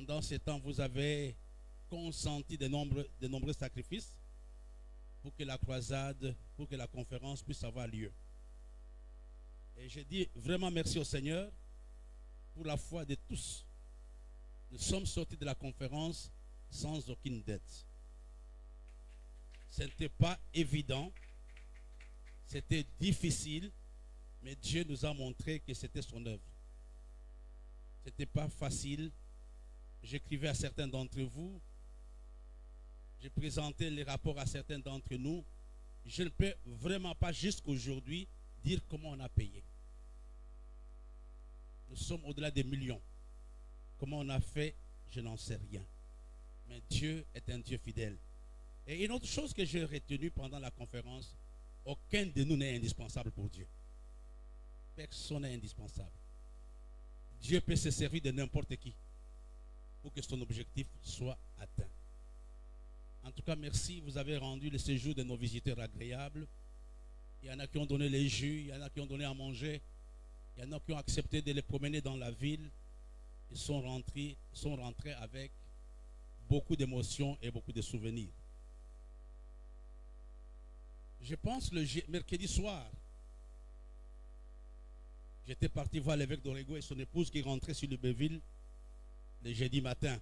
pendant ces temps, vous avez consenti de nombreux sacrifices pour que la croisade, pour que la conférence puisse avoir lieu. Et je dis vraiment merci au Seigneur pour la foi de tous. Nous sommes sortis de la conférence sans aucune dette. Ce n'était pas évident, c'était difficile, mais Dieu nous a montré que c'était son œuvre. Ce n'était pas facile. J'écrivais à certains d'entre vous, j'ai présenté les rapports à certains d'entre nous. Je ne peux vraiment pas jusqu'aujourd'hui dire comment on a payé. Nous sommes au-delà des millions. Comment on a fait, je n'en sais rien. Mais Dieu est un Dieu fidèle. Et une autre chose que j'ai retenue pendant la conférence, aucun de nous n'est indispensable pour Dieu. Personne n'est indispensable. Dieu peut se servir de n'importe qui pour que son objectif soit atteint. En tout cas, merci. Vous avez rendu le séjour de nos visiteurs agréable. Il y en a qui ont donné les jus, il y en a qui ont donné à manger, il y en a qui ont accepté de les promener dans la ville. Ils sont rentrés avec beaucoup d'émotions et beaucoup de souvenirs. Je pense le mercredi soir, j'étais parti voir l'évêque d'Orego et son épouse qui rentrait sur le Béville le jeudi matin.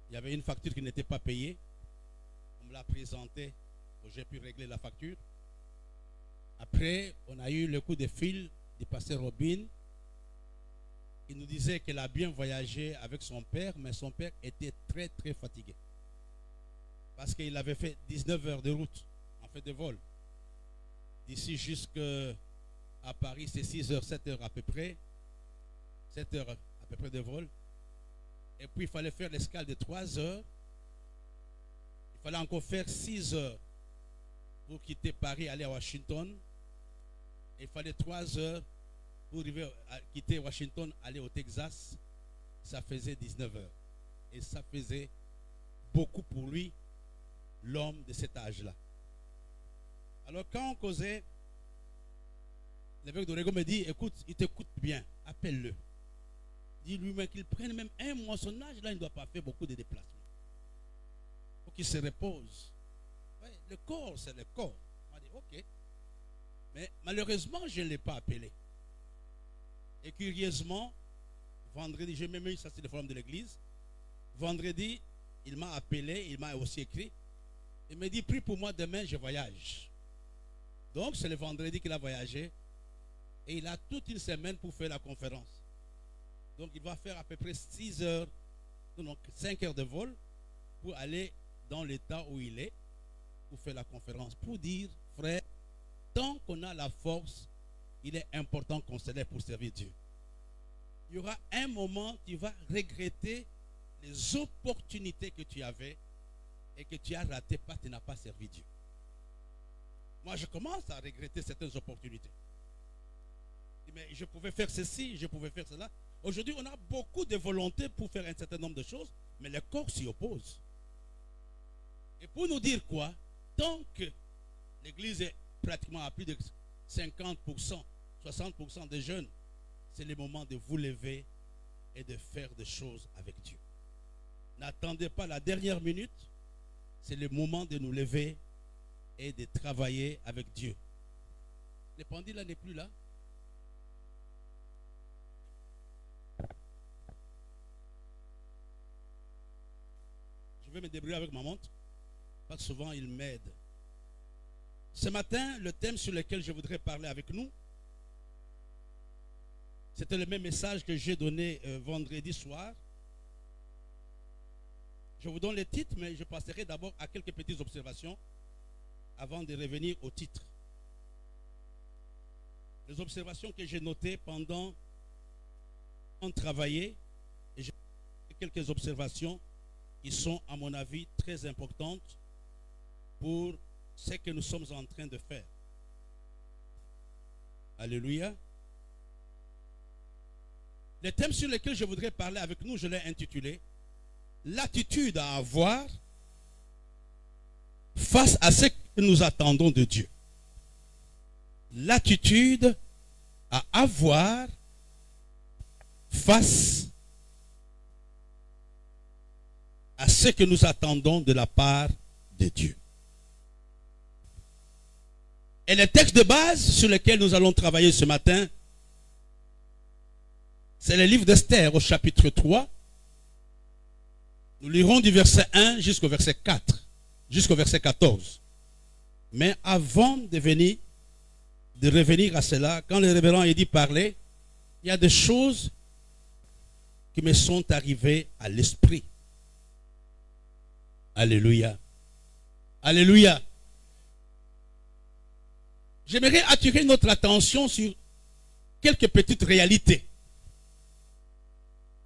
Il y avait une facture qui n'était pas payée. On me l'a présentée, j'ai pu régler la facture. Après, on a eu le coup de fil du pasteur Robin. Il nous disait qu'elle a bien voyagé avec son père, mais son père était très très fatigué. Parce qu'il avait fait 19 heures de route, en fait de vol. D'ici jusqu'à Paris, c'est 6 heures, 7 heures à peu près. 7 heures à peu près de vol. Et puis il fallait faire l'escale de 3 heures. Il fallait encore faire 6 heures pour quitter Paris, aller à Washington. Il fallait 3 heures pour arriver à quitter Washington, aller au Texas. Ça faisait 19 heures. Et ça faisait beaucoup pour lui, l'homme de cet âge-là. Alors quand on causait, l'évêque d'Orego me dit, écoute, il t'écoute bien, appelle-le. Dis-lui qu'il prenne même un mois. Son âge là, il ne doit pas faire beaucoup de déplacements. Il faut qu'il se repose. Ouais, le corps, c'est le corps. On a dit, ok. Mais malheureusement, je ne l'ai pas appelé. Et curieusement, vendredi, j'ai même eu ça, c'est le forum de l'église. Vendredi, il m'a appelé, il m'a aussi écrit. Il me dit, prie pour moi, demain, je voyage. Donc, c'est le vendredi qu'il a voyagé. Et il a toute une semaine pour faire la conférence. Donc, il va faire à peu près 6 heures, non, 5 heures de vol pour aller dans l'état où il est, pour faire la conférence. Pour dire, frère, tant qu'on a la force, il est important qu'on se lève pour servir Dieu. Il y aura un moment, tu vas regretter les opportunités que tu avais et que tu as ratées parce que tu n'as pas servi Dieu. Moi, je commence à regretter certaines opportunités. Mais je pouvais faire ceci, je pouvais faire cela. Aujourd'hui, on a beaucoup de volonté pour faire un certain nombre de choses, mais le corps s'y oppose. Et pour nous dire quoi? Tant que l'église est pratiquement à plus de 50%, 60% des jeunes, c'est le moment de vous lever et de faire des choses avec Dieu. N'attendez pas la dernière minute, c'est le moment de nous lever et de travailler avec Dieu. Le pendule là n'est plus là. Je vais me débrouiller avec ma montre, parce que souvent il m'aide. Ce matin, le thème sur lequel je voudrais parler avec nous, c'était le même message que j'ai donné vendredi soir. Je vous donne le titre, mais je passerai d'abord à quelques petites observations avant de revenir au titre. Les observations que j'ai notées pendant qu'on travaillait, et j'ai quelques observations qui sont, à mon avis, très importantes pour ce que nous sommes en train de faire. Alléluia. Le thème sur lequel je voudrais parler avec nous, je l'ai intitulé « L'attitude à avoir face à ce que nous attendons de Dieu. » L'attitude à avoir face à ce que nous attendons de la part de Dieu. Et le texte de base sur lequel nous allons travailler ce matin, c'est le livre d'Esther au chapitre 3. Nous lirons du verset 1 jusqu'au verset 4, jusqu'au verset 14. Mais avant de revenir à cela, quand le révérend Eddy parlait, il y a des choses qui me sont arrivées à l'esprit. Alléluia. Alléluia. J'aimerais attirer notre attention sur quelques petites réalités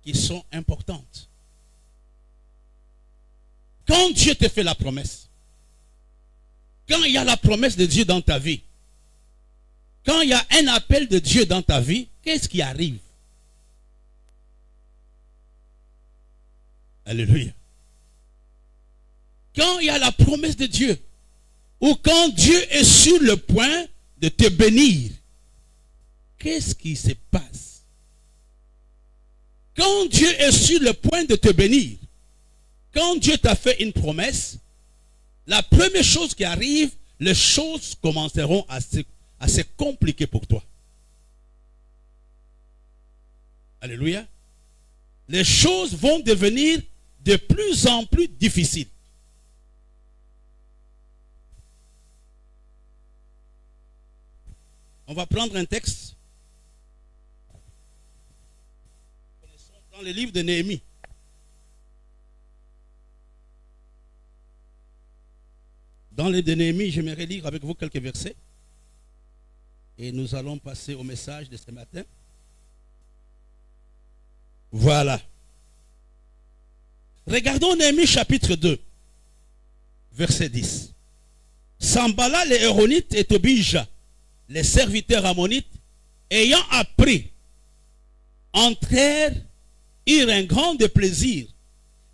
qui sont importantes. Quand Dieu te fait la promesse, quand il y a la promesse de Dieu dans ta vie, quand il y a un appel de Dieu dans ta vie, qu'est-ce qui arrive? Alléluia. Quand il y a la promesse de Dieu, ou quand Dieu est sur le point de te bénir, qu'est-ce qui se passe? Quand Dieu est sur le point de te bénir, quand Dieu t'a fait une promesse, la première chose qui arrive, les choses commenceront à se compliquer pour toi. Alléluia. Les choses vont devenir de plus en plus difficiles. On va prendre un texte dans le livre de Néhémie. Dans le livre de Néhémie, j'aimerais lire avec vous quelques versets. Et nous allons passer au message de ce matin. Voilà. Regardons Néhémie chapitre 2, verset 10. Sambala les Héronites et Tobija, les serviteurs ammonites, ayant appris, entrèrent, eurent un grand déplaisir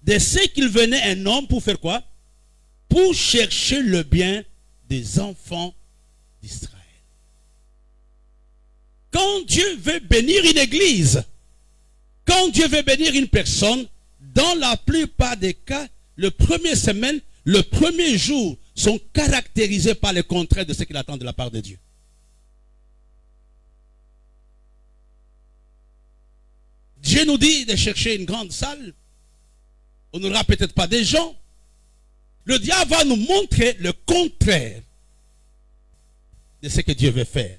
de ce qu'il venait un homme pour faire quoi? Pour chercher le bien des enfants d'Israël. Quand Dieu veut bénir une église, quand Dieu veut bénir une personne, dans la plupart des cas, le premier semaine, le premier jour sont caractérisés par le contraire de ce qu'il attend de la part de Dieu. Dieu nous dit de chercher une grande salle. On n'aura peut-être pas des gens. Le diable va nous montrer le contraire de ce que Dieu veut faire.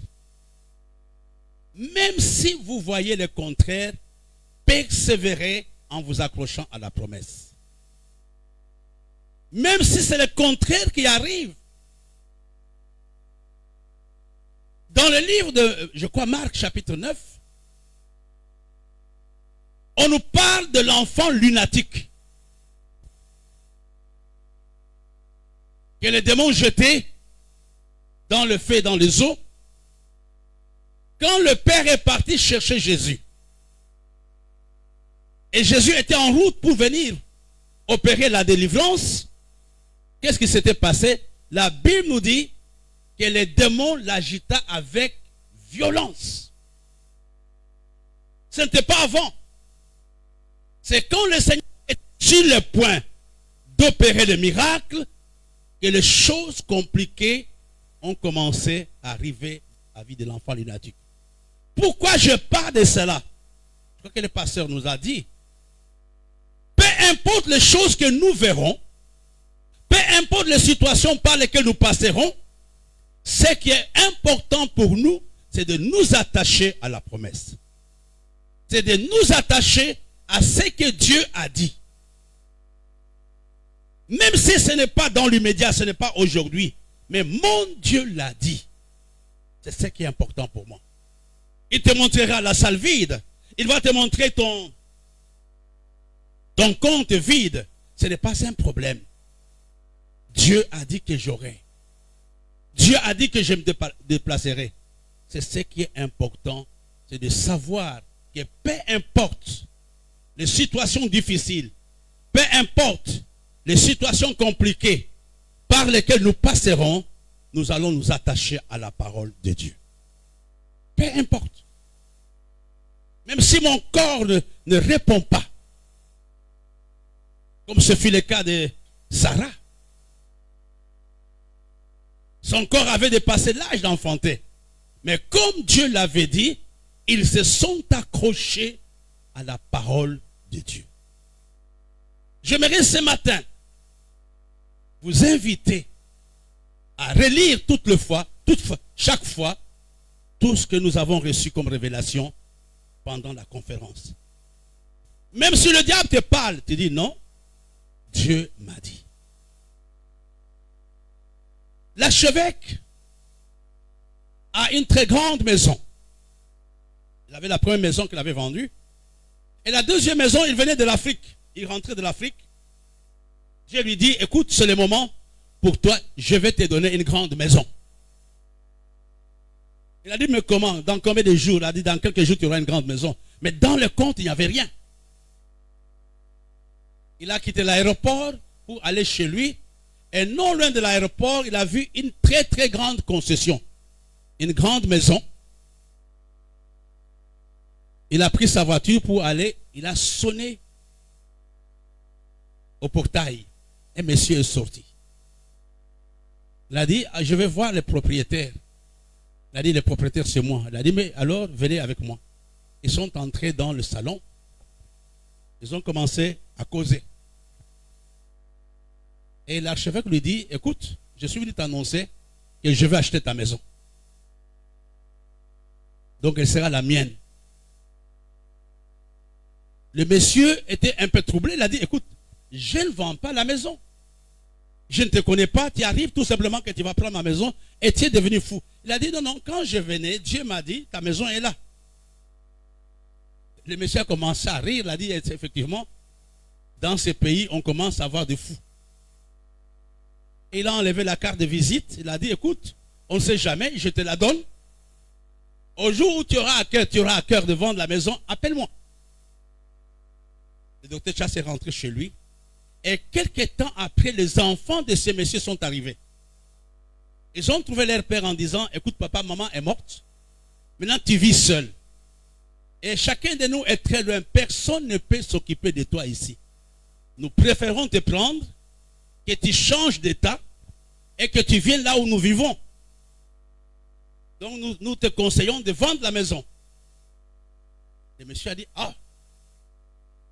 Même si vous voyez le contraire, persévérez en vous accrochant à la promesse. Même si c'est le contraire qui arrive. Dans le livre de, je crois, Marc chapitre 9, on nous parle de l'enfant lunatique que les démons jetaient dans le feu et dans les eaux. Quand le père est parti chercher Jésus, et Jésus était en route pour venir opérer la délivrance, qu'est-ce qui s'était passé? La Bible nous dit que les démons l'agitaient avec violence. Ce n'était pas avant. C'est quand le Seigneur est sur le point d'opérer le miracle que les choses compliquées ont commencé à arriver à la vie de l'enfant lunatique. Pourquoi je parle de cela? Je crois que le pasteur nous a dit, peu importe les choses que nous verrons, peu importe les situations par lesquelles nous passerons, ce qui est important pour nous, c'est de nous attacher à la promesse. C'est de nous attacher à ce que Dieu a dit. Même si ce n'est pas dans l'immédiat, ce n'est pas aujourd'hui, mais mon Dieu l'a dit. C'est ce qui est important pour moi. Il te montrera la salle vide. Il va te montrer ton compte vide. Ce n'est pas un problème. Dieu a dit que j'aurai. Dieu a dit que je me déplacerai. C'est ce qui est important. C'est de savoir que peu importe les situations difficiles, peu importe les situations compliquées par lesquelles nous passerons, nous allons nous attacher à la parole de Dieu. Peu importe. Même si mon corps ne répond pas. comme ce fut le cas de Sarah. Son corps avait dépassé l'âge d'enfanter. Mais comme Dieu l'avait dit, ils se sont accrochés à la parole de Dieu. J'aimerais ce matin vous inviter à relire chaque fois, tout ce que nous avons reçu comme révélation pendant la conférence. Même si le diable te parle, tu dis non, Dieu m'a dit. L'archevêque a une très grande maison. Il avait la première maison qu'il avait vendue. Et la deuxième maison, il venait de l'Afrique. Il rentrait de l'Afrique. Dieu lui dit, écoute, c'est le moment pour toi, je vais te donner une grande maison. Il a dit, mais comment? Dans combien de jours? Il a dit, dans quelques jours, tu auras une grande maison. Mais dans le compte, il n'y avait rien. Il a quitté l'aéroport pour aller chez lui. Et non loin de l'aéroport, il a vu une très très grande concession. Une grande maison. Il a pris sa voiture pour aller. Il a sonné au portail. Un monsieur est sorti. Il a dit, je vais voir le propriétaire. Il a dit, le propriétaire c'est moi. Il a dit, mais alors venez avec moi. Ils sont entrés dans le salon. Ils ont commencé à causer. Et l'archevêque lui dit, écoute, je suis venu t'annoncer que je vais acheter ta maison. Donc elle sera la mienne. Le monsieur était un peu troublé. Il a dit, écoute, je ne vends pas la maison. Je ne te connais pas. Tu arrives tout simplement que tu vas prendre ma maison et tu es devenu fou. Il a dit, non, non, quand je venais, Dieu m'a dit, ta maison est là. Le monsieur a commencé à rire. Il a dit, effectivement, dans ces pays, on commence à avoir des fous. Il a enlevé la carte de visite. Il a dit, écoute, on ne sait jamais, je te la donne. Au jour où tu auras à cœur de vendre la maison, appelle-moi. Le docteur Charles est rentré chez lui. Et quelques temps après, les enfants de ces messieurs sont arrivés. Ils ont trouvé leur père en disant, écoute papa, maman est morte. Maintenant tu vis seul. Et chacun de nous est très loin. Personne ne peut s'occuper de toi ici. Nous préférons te prendre, que tu changes d'état et que tu viennes là où nous vivons. Donc nous te conseillons de vendre la maison. Le monsieur a dit, ah,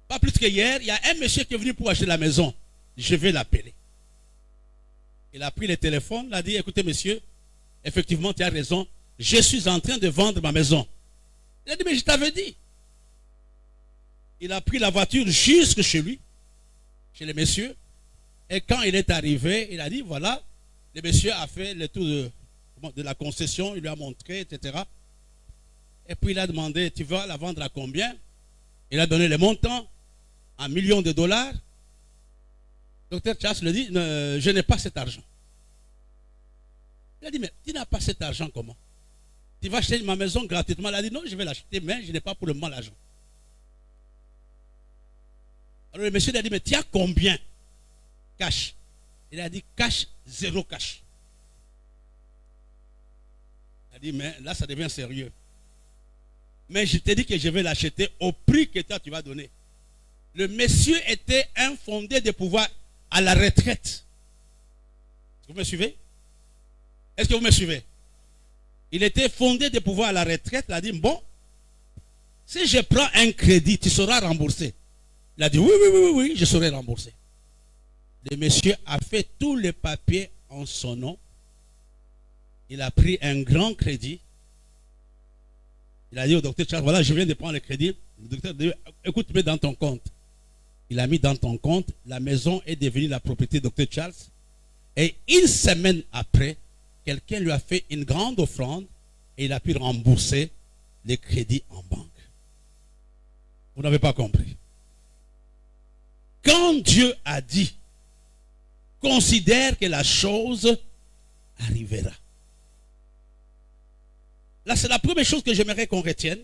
pas plus qu'hier, il y a un monsieur qui est venu pour acheter la maison. Je vais l'appeler. Il a pris le téléphone, il a dit, écoutez monsieur, effectivement tu as raison, je suis en train de vendre ma maison. Il a dit, mais je t'avais dit. Il a pris la voiture jusque chez lui, chez le monsieur. Et quand il est arrivé, il a dit, voilà, le monsieur a fait le tour de la concession, il lui a montré, etc. Et puis il a demandé, tu vas la vendre à combien? Il a donné le montant, $1 million. Docteur Charles lui dit, je n'ai pas cet argent. Il a dit, mais tu n'as pas cet argent comment? Tu vas acheter ma maison gratuitement? Il a dit, non, je vais l'acheter, mais je n'ai pas pour le moment l'argent. Alors le monsieur lui a dit, mais tu as combien? Cash. Il a dit, cash, 0 cash. Il a dit, mais là, ça devient sérieux. Mais je t'ai dit que je vais l'acheter au prix que toi, tu vas donner. Le monsieur était infondé de pouvoir à la retraite. Est-ce que vous me suivez? Est-ce que vous me suivez? Il était fondé de pouvoir à la retraite. Il a dit, bon, si je prends un crédit, tu seras remboursé. Il a dit, oui, oui, oui, oui, oui, je serai remboursé. Le monsieur a fait tous les papiers en son nom. Il a pris un grand crédit. Il a dit au docteur Charles, voilà, je viens de prendre le crédit. Le docteur dit, écoute, mets dans ton compte. Il a mis dans ton compte. La maison est devenue la propriété du docteur Charles. Et une semaine après, quelqu'un lui a fait une grande offrande et il a pu rembourser les crédits en banque. Vous n'avez pas compris. Quand Dieu a dit, considère que la chose arrivera. Là, c'est la première chose que j'aimerais qu'on retienne.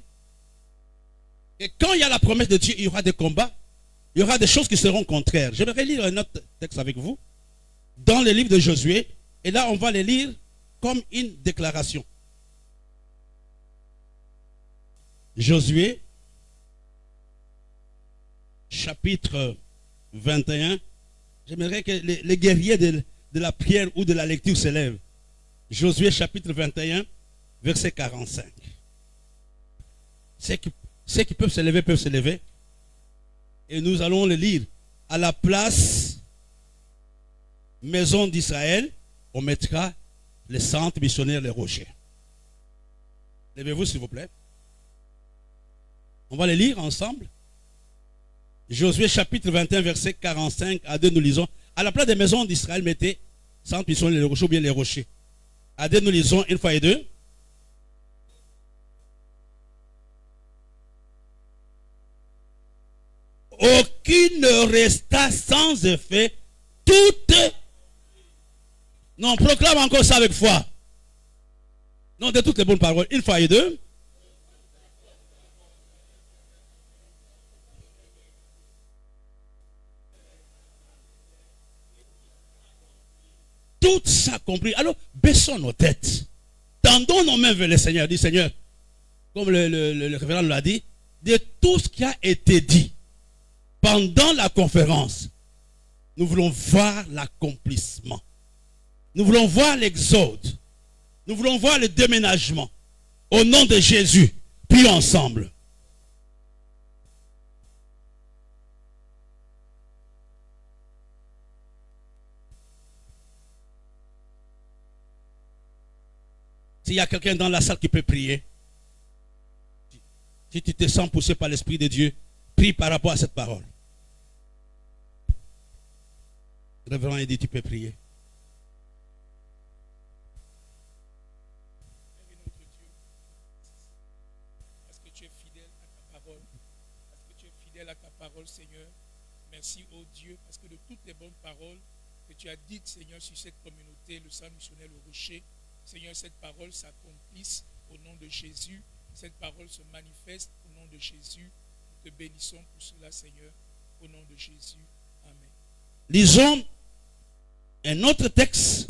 Et quand il y a la promesse de Dieu, il y aura des combats. Il y aura des choses qui seront contraires. J'aimerais lire un autre texte avec vous. Dans le livre de Josué. Et là, on va les lire comme une déclaration. Josué, chapitre 21. J'aimerais que les guerriers de la prière ou de la lecture se lèvent. Josué chapitre 21, verset 45. Ceux qui peuvent se lever peuvent se lever. Et nous allons le lire. À la place maison d'Israël, on mettra le centre missionnaire Les Rochers. Levez-vous s'il vous plaît. On va les lire ensemble. Josué chapitre 21, verset 45 à 2, nous lisons. À la place des maisons d'Israël, mettez centre missionnaire Les Rochers ou bien Les Rochers. À 2, nous lisons une fois et deux. Aucune ne resta sans effet, toutes. Non, proclame encore ça avec foi. Non, de toutes les bonnes paroles. Une fois et deux. Tout s'accomplit. Alors, baissons nos têtes. Tendons nos mains vers le Seigneur. Dis Seigneur, comme le révérend l'a dit, de tout ce qui a été dit pendant la conférence, nous voulons voir l'accomplissement. Nous voulons voir l'exode. Nous voulons voir le déménagement. Au nom de Jésus, puis ensemble. S'il y a quelqu'un dans la salle qui peut prier, si tu te sens poussé par l'Esprit de Dieu, prie par rapport à cette parole. Révérend Eddy, tu peux prier. Parce que tu es fidèle à ta parole. Parce que tu es fidèle à ta parole, Seigneur. Merci, ô Dieu, parce que de toutes les bonnes paroles que tu as dites, Seigneur, sur cette communauté, le centre missionnaire Le Rocher, Seigneur, cette parole s'accomplisse au nom de Jésus. Cette parole se manifeste au nom de Jésus. Nous te bénissons pour cela, Seigneur, au nom de Jésus. Amen. Lisons un autre texte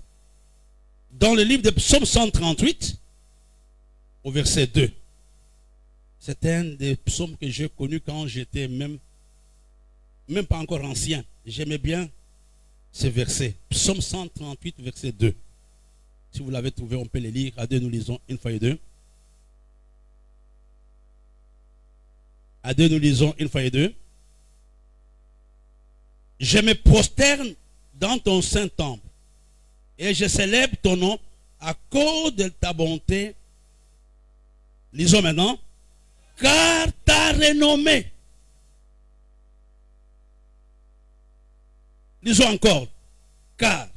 dans le livre de Psaume 138, au verset 2. C'est un des psaumes que j'ai connu quand j'étais même pas encore ancien. J'aimais bien ce verset. Psaume 138, verset 2. Si vous l'avez trouvé, on peut le lire. À deux, nous lisons une fois et deux. À deux, nous lisons une fois et deux. Je me prosterne dans ton saint temple et je célèbre ton nom à cause de ta bonté. Lisons maintenant. Car ta renommée. Lisons encore. Car.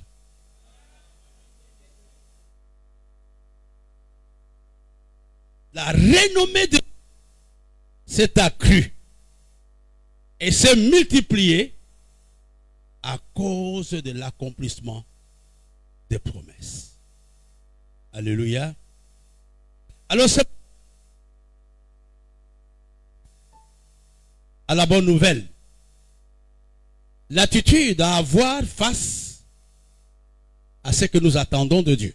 La renommée de s'est accrue et s'est multipliée à cause de l'accomplissement des promesses. Alléluia. Alors c'est à la bonne nouvelle. L'attitude à avoir face à ce que nous attendons de Dieu.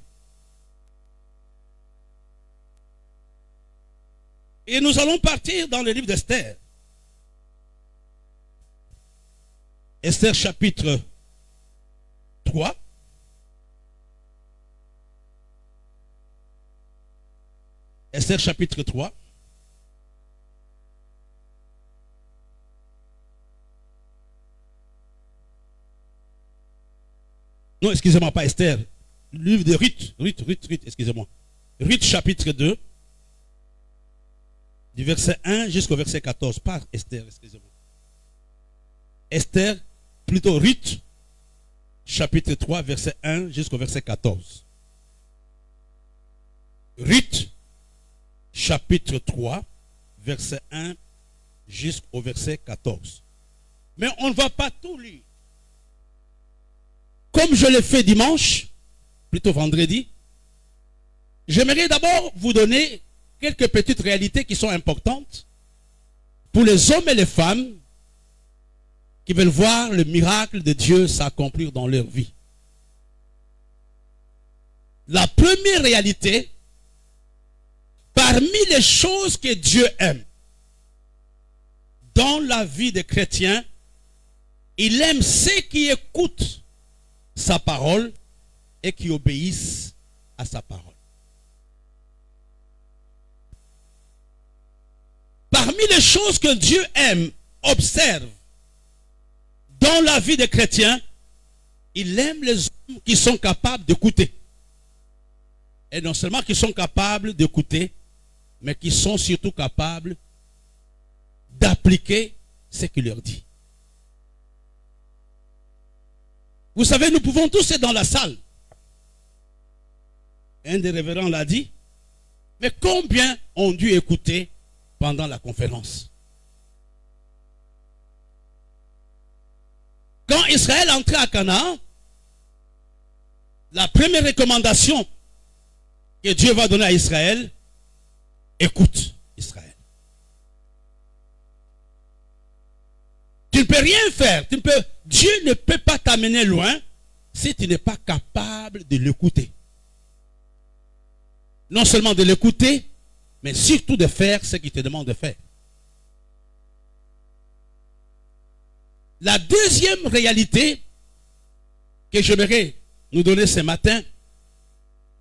Et nous allons partir dans le livre d'Esther. Esther chapitre 3. Esther chapitre 3. Non, excusez-moi, pas Esther. Le livre de Ruth, excusez-moi. Ruth chapitre 2. Du verset 1 jusqu'au verset 14. Pas Esther, excusez-moi. Esther, plutôt Ruth, chapitre 3, verset 1 jusqu'au verset 14. Ruth, chapitre 3, verset 1 jusqu'au verset 14. Mais on ne va pas tout lire. Comme je l'ai fait dimanche, plutôt vendredi, j'aimerais d'abord vous donner quelques petites réalités qui sont importantes pour les hommes et les femmes qui veulent voir le miracle de Dieu s'accomplir dans leur vie. La première réalité, parmi les choses que Dieu aime dans la vie des chrétiens, Il aime ceux qui écoutent sa parole et qui obéissent à sa parole. Parmi les choses que Dieu aime, observe dans la vie des chrétiens, il aime les hommes qui sont capables d'écouter. Et non seulement qui sont capables d'écouter, mais qui sont surtout capables d'appliquer ce qu'il leur dit. Vous savez, nous pouvons tous être dans la salle. Un des révérends l'a dit. Mais combien ont dû écouter pendant la conférence? Quand Israël entrait à Canaan, la première recommandation que Dieu va donner à Israël, écoute Israël. Tu ne peux rien faire. Dieu ne peut pas t'amener loin si tu n'es pas capable de l'écouter. Non seulement de l'écouter, mais surtout de faire ce qu'il te demande de faire. La deuxième réalité que j'aimerais nous donner ce matin,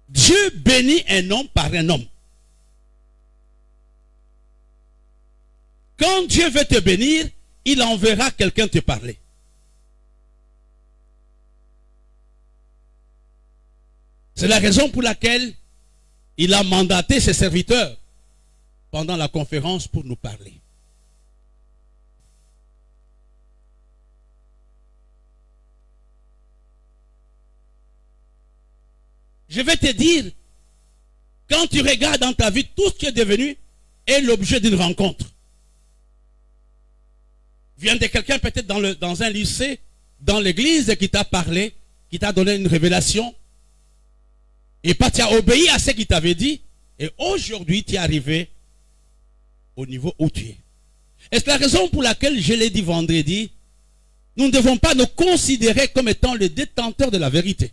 Dieu bénit un homme par un homme. Quand Dieu veut te bénir, il enverra quelqu'un te parler. C'est la raison pour laquelle il a mandaté ses serviteurs pendant la conférence pour nous parler. Je vais te dire, quand tu regardes dans ta vie, tout ce qui est devenu est l'objet d'une rencontre. Vient de quelqu'un peut-être dans un lycée, dans l'église, qui t'a parlé, qui t'a donné une révélation. Et pas tu as obéi à ce qu'il t'avait dit. Et aujourd'hui, tu es arrivé au niveau où tu es. Et c'est la raison pour laquelle je l'ai dit vendredi, nous ne devons pas nous considérer comme étant les détenteurs de la vérité.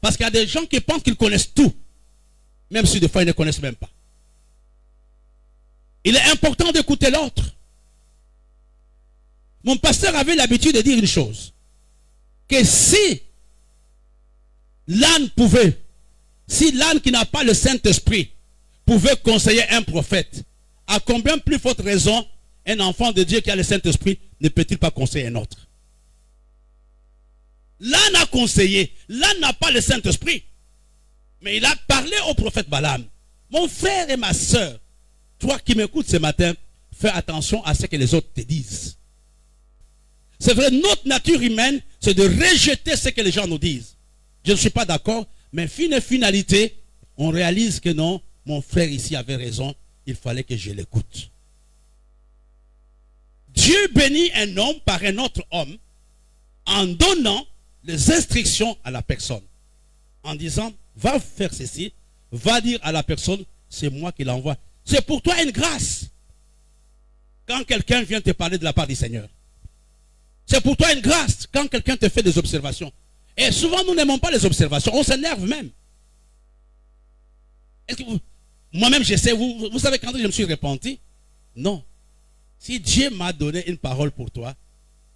Parce qu'il y a des gens qui pensent qu'ils connaissent tout. Même si des fois ils ne connaissent même pas. Il est important d'écouter l'autre. Mon pasteur avait l'habitude de dire une chose. Que si l'âne qui n'a pas le Saint-Esprit pouvait conseiller un prophète, à combien plus forte raison un enfant de Dieu qui a le Saint-Esprit ne peut-il pas conseiller un autre? L'âne a conseillé, l'âne n'a pas le Saint-Esprit. Mais il a parlé au prophète Balaam. Mon frère et ma soeur, toi qui m'écoutes ce matin, fais attention à ce que les autres te disent. C'est vrai, notre nature humaine, c'est de rejeter ce que les gens nous disent. Je ne suis pas d'accord, mais finalité, on réalise que non, mon frère ici avait raison, il fallait que je l'écoute. Dieu bénit un homme par un autre homme en donnant les instructions à la personne. En disant, va faire ceci, va dire à la personne, c'est moi qui l'envoie. C'est pour toi une grâce. Quand quelqu'un vient te parler de la part du Seigneur. C'est pour toi une grâce quand quelqu'un te fait des observations. Et souvent, nous n'aimons pas les observations. On s'énerve même. Moi-même, j'essaie. Vous savez quand je me suis repenti? Non. Si Dieu m'a donné une parole pour toi,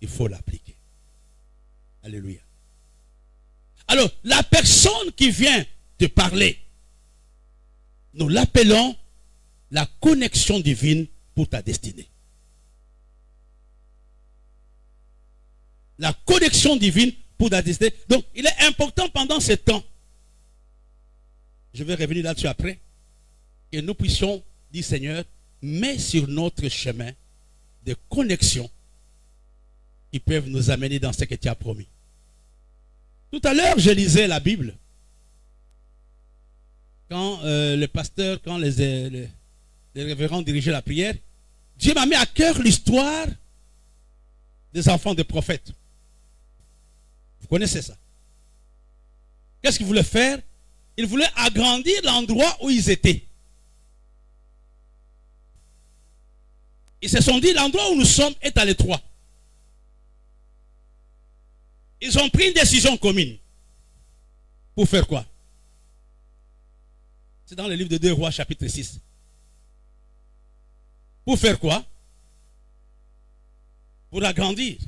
il faut l'appliquer. Alléluia. Alors, la personne qui vient te parler, nous l'appelons la connexion divine pour ta destinée. La connexion divine pour ta destinée. Donc, il est important pendant ce temps, je vais revenir là-dessus après, que nous puissions dire, Seigneur, mets sur notre chemin des connexions qui peuvent nous amener dans ce que tu as promis. Tout à l'heure, je lisais la Bible. Quand le pasteur, quand les révérends dirigeaient la prière, Dieu m'a mis à cœur l'histoire des enfants des prophètes. Vous connaissez ça? Qu'est-ce qu'ils voulaient faire? Ils voulaient agrandir l'endroit où ils étaient. Ils se sont dit, l'endroit où nous sommes est à l'étroit. Ils ont pris une décision commune. Pour faire quoi? C'est dans le livre de 2 Rois, chapitre 6. Pour faire quoi? Pour agrandir.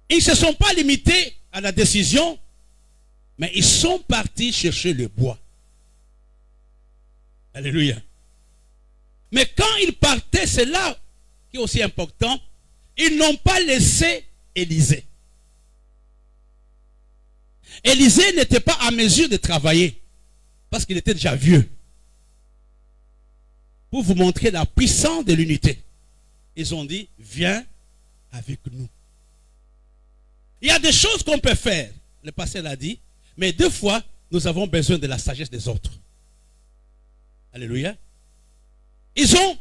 Ils ne se sont pas limités à la décision, mais ils sont partis chercher le bois. Alléluia. Mais quand ils partaient, c'est là qui est aussi important, ils n'ont pas laissé Élisée. Élisée n'était pas à mesure de travailler, parce qu'il était déjà vieux. Pour vous montrer la puissance de l'unité, ils ont dit, viens avec nous. Il y a des choses qu'on peut faire, le pasteur l'a dit, mais deux fois, nous avons besoin de la sagesse des autres. Alléluia. Ils ont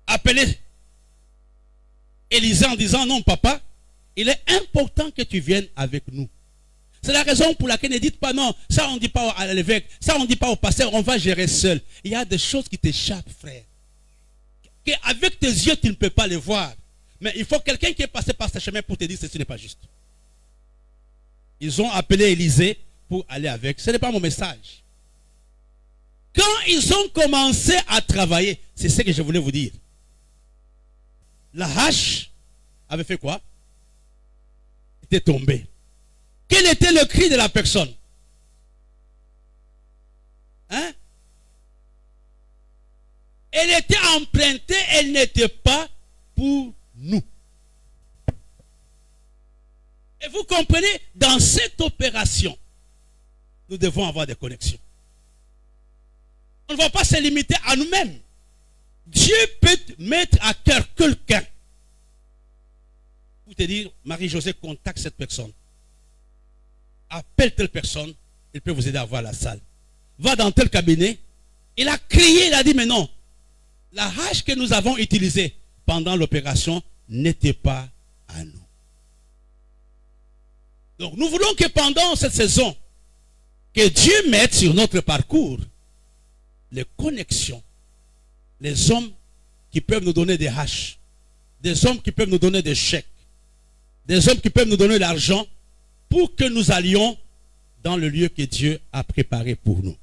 appelé Élisée en disant, non papa, il est important que tu viennes avec nous. C'est la raison pour laquelle ne dites pas non, ça on ne dit pas à l'évêque, ça on ne dit pas au pasteur, on va gérer seul. Il y a des choses qui t'échappent, frère. Avec tes yeux, tu ne peux pas les voir. Mais il faut quelqu'un qui est passé par ce chemin pour te dire que ceci n'est pas juste. Ils ont appelé Élisée pour aller avec. Ce n'est pas mon message. Quand ils ont commencé à travailler, c'est ce que je voulais vous dire. La hache avait fait quoi? Était tombée. Quel était le cri de la personne? Hein? Elle était empruntée, elle n'était pas pour nous. Et vous comprenez, dans cette opération, nous devons avoir des connexions. On ne va pas se limiter à nous-mêmes. Dieu peut mettre à cœur quelqu'un pour te dire, Marie-Josée, contacte cette personne. Appelle telle personne, il peut vous aider à voir la salle. Va dans tel cabinet. Il a crié, il a dit, mais non, la hache que nous avons utilisée pendant l'opération n'était pas à nous. Donc nous voulons que pendant cette saison, que Dieu mette sur notre parcours les connexions, les hommes qui peuvent nous donner des haches, des hommes qui peuvent nous donner des chèques, des hommes qui peuvent nous donner de l'argent pour que nous allions dans le lieu que Dieu a préparé pour nous.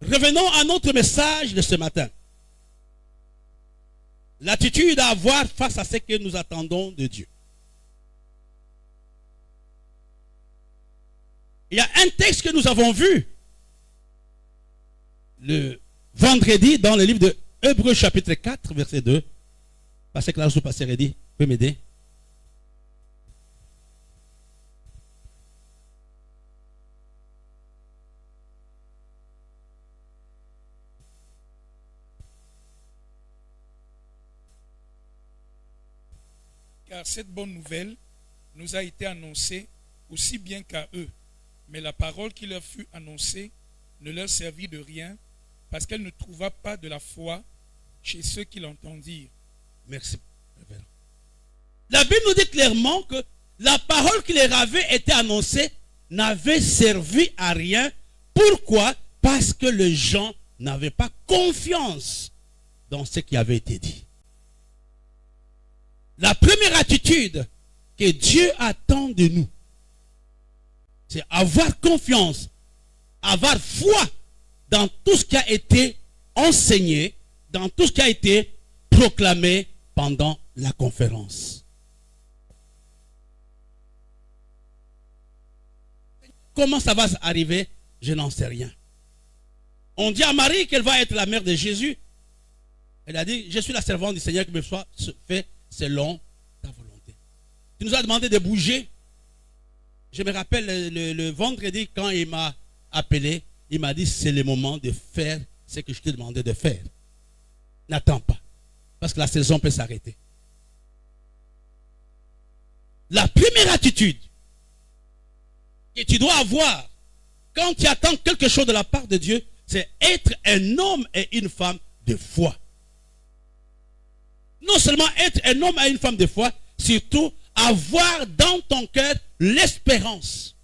Revenons à notre message de ce matin. L'attitude à avoir face à ce que nous attendons de Dieu. Il y a un texte que nous avons vu le vendredi dans le livre de Hébreux chapitre 4 verset 2. Parce que là, je pasteur Eddy, vous pouvez m'aider? Car cette bonne nouvelle nous a été annoncée aussi bien qu'à eux. Mais la parole qui leur fut annoncée ne leur servit de rien parce qu'elle ne trouva pas de la foi chez ceux qui l'entendirent. Merci. La Bible nous dit clairement que la parole qui leur avait été annoncée n'avait servi à rien. Pourquoi? Parce que les gens n'avaient pas confiance dans ce qui avait été dit. La première attitude que Dieu attend de nous, c'est avoir confiance, avoir foi dans tout ce qui a été enseigné, dans tout ce qui a été proclamé pendant la conférence. Comment ça va arriver? Je n'en sais rien. On dit à Marie qu'elle va être la mère de Jésus. Elle a dit, je suis la servante du Seigneur, que me soit fait selon ta volonté. Tu nous as demandé de bouger. Je me rappelle le vendredi quand il m'a appelé, il m'a dit c'est le moment de faire ce que je t'ai demandé de faire. N'attends pas, parce que la saison peut s'arrêter. La première attitude que tu dois avoir quand tu attends quelque chose de la part de Dieu, c'est être un homme et une femme de foi. Non seulement être un homme et une femme de foi, surtout avoir dans ton cœur l'espérance.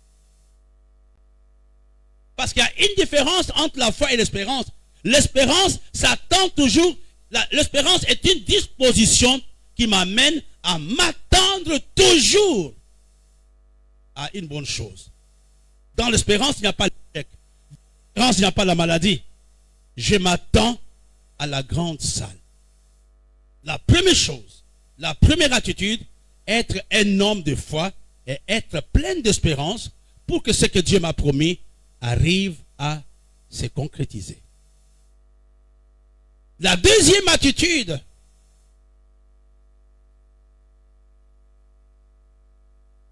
Parce qu'il y a une différence entre la foi et l'espérance. L'espérance, ça tend toujours. L'espérance est une disposition qui m'amène à m'attendre toujours à une bonne chose. Dans l'espérance, il n'y a pas l'échec. Dans l'espérance, il n'y a pas la maladie. Je m'attends à la grande salle. La première chose, la première attitude, être un homme de foi et être plein d'espérance pour que ce que Dieu m'a promis arrive à se concrétiser. La deuxième attitude,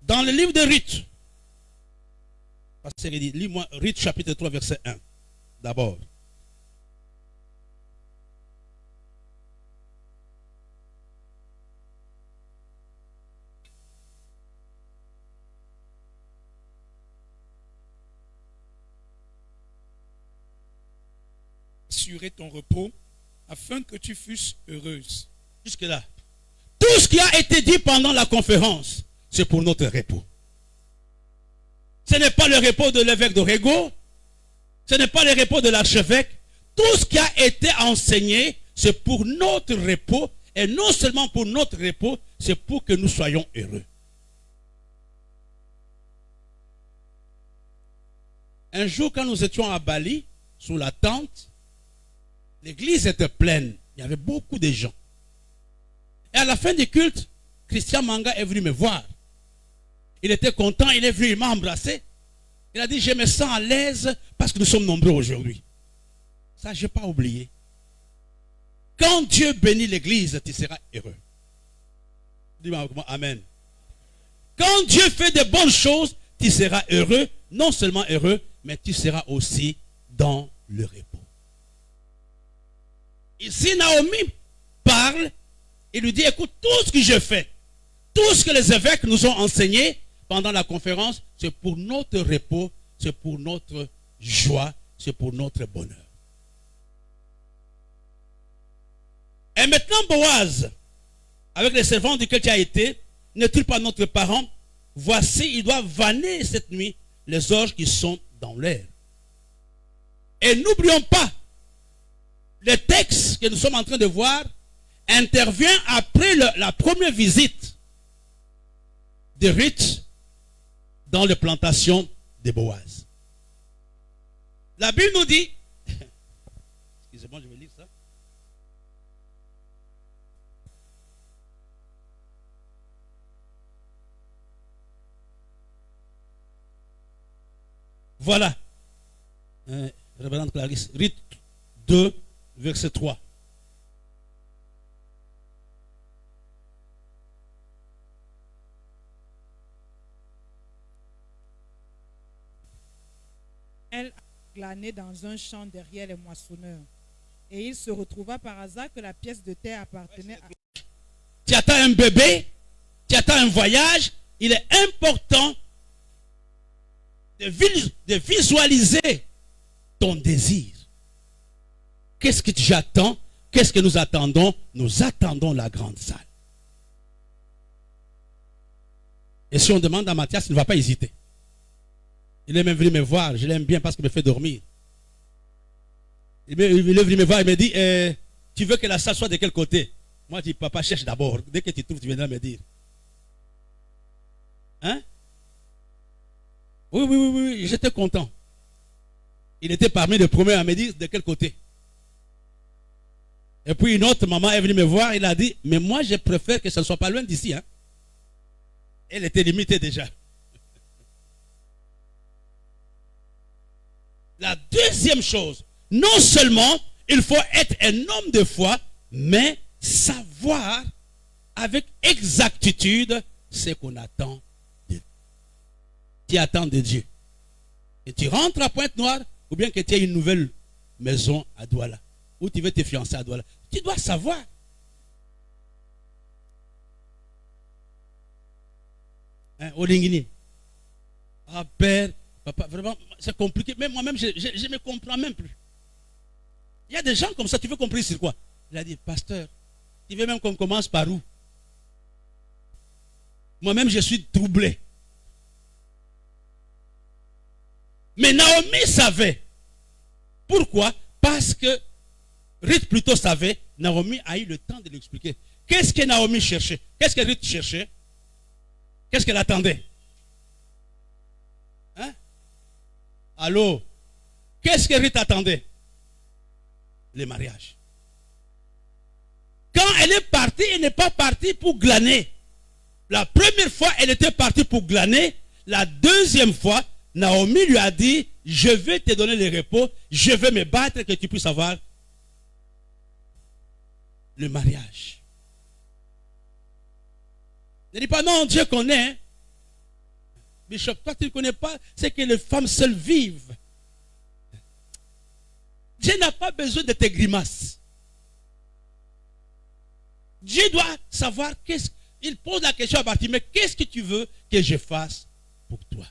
dans le livre de Ruth, pasteur dit, lis-moi Ruth chapitre 3 verset 1 d'abord. Assurer ton repos afin que tu fusses heureuse. Jusque-là. Tout ce qui a été dit pendant la conférence, c'est pour notre repos. Ce n'est pas le repos de l'évêque d'Orego, ce n'est pas le repos de l'archevêque. Tout ce qui a été enseigné, c'est pour notre repos, et non seulement pour notre repos, c'est pour que nous soyons heureux. Un jour, quand nous étions à Bali, sous la tente, l'église était pleine. Il y avait beaucoup de gens. Et à la fin du culte, Christian Manga est venu me voir. Il était content, il est venu, il m'a embrassé. Il a dit, je me sens à l'aise parce que nous sommes nombreux aujourd'hui. Ça, je n'ai pas oublié. Quand Dieu bénit l'église, tu seras heureux. Dis-moi amen. Quand Dieu fait de bonnes choses, tu seras heureux. Non seulement heureux, mais tu seras aussi dans le repos. Ici, Naomi parle, il lui dit, écoute, tout ce que je fais, tout ce que les évêques nous ont enseigné pendant la conférence, c'est pour notre repos, c'est pour notre joie, c'est pour notre bonheur. Et maintenant, Boaz, avec les servants duquel tu as été, n'est-il pas notre parent? Voici, il doit vanner cette nuit les orges qui sont dans l'air. Et n'oublions pas, le texte que nous sommes en train de voir intervient après la première visite de Ruth dans les plantations de Boaz. La Bible nous dit, excusez-moi, je vais lire ça. Voilà. Révérende Clarisse, Ruth 2, verset 3. Elle a glané dans un champ derrière les moissonneurs. Et il se retrouva par hasard que la pièce de terre appartenait à... Tu attends un bébé, tu attends un voyage, il est important de visualiser ton désir. Qu'est-ce que tu attends? Qu'est-ce que nous attendons? Nous attendons la grande salle. Et si on demande à Mathias, il ne va pas hésiter. Il est même venu me voir, je l'aime bien parce qu'il me fait dormir. Il est venu me voir, il me dit, tu veux que la salle soit de quel côté? Moi, je dis, papa, cherche d'abord. Dès que tu trouves, tu viendras me dire. Hein? Oui, j'étais content. Il était parmi les premiers à me dire de quel côté. Et puis une autre maman est venue me voir, il a dit, mais moi je préfère que ça ne soit pas loin d'ici. Hein? Elle était limitée déjà. La deuxième chose, non seulement il faut être un homme de foi, mais savoir avec exactitude ce qu'on attend de Dieu. Tu attends de Dieu. Et tu rentres à Pointe-Noire, ou bien que tu aies une nouvelle maison à Douala, ou tu veux te fiancer à Douala. Tu dois savoir. Hein, Olingini. Ah, père, papa, vraiment, c'est compliqué. Même moi-même, je ne me comprends même plus. Il y a des gens comme ça, tu veux comprendre sur quoi? Il a dit, pasteur, tu veux même qu'on commence par où? Moi-même, je suis troublé. Mais Naomi savait. Pourquoi? Parce que Ruth plutôt savait, Naomi a eu le temps de l'expliquer. Qu'est-ce que Naomi cherchait? Qu'est-ce que Ruth cherchait? Qu'est-ce qu'elle attendait? Hein? Allô? Qu'est-ce que Ruth attendait? Le mariage. Quand elle est partie, elle n'est pas partie pour glaner. La première fois, elle était partie pour glaner. La deuxième fois, Naomi lui a dit, je vais te donner le repos, je vais me battre que tu puisses avoir le mariage. Ne dis pas, non, Dieu connaît. Hein. Bishop, toi tu ne connais pas ce que les femmes seules vivent. Dieu n'a pas besoin de tes grimaces. Dieu doit savoir il pose la question à Bartimée, qu'est-ce que tu veux que je fasse pour toi?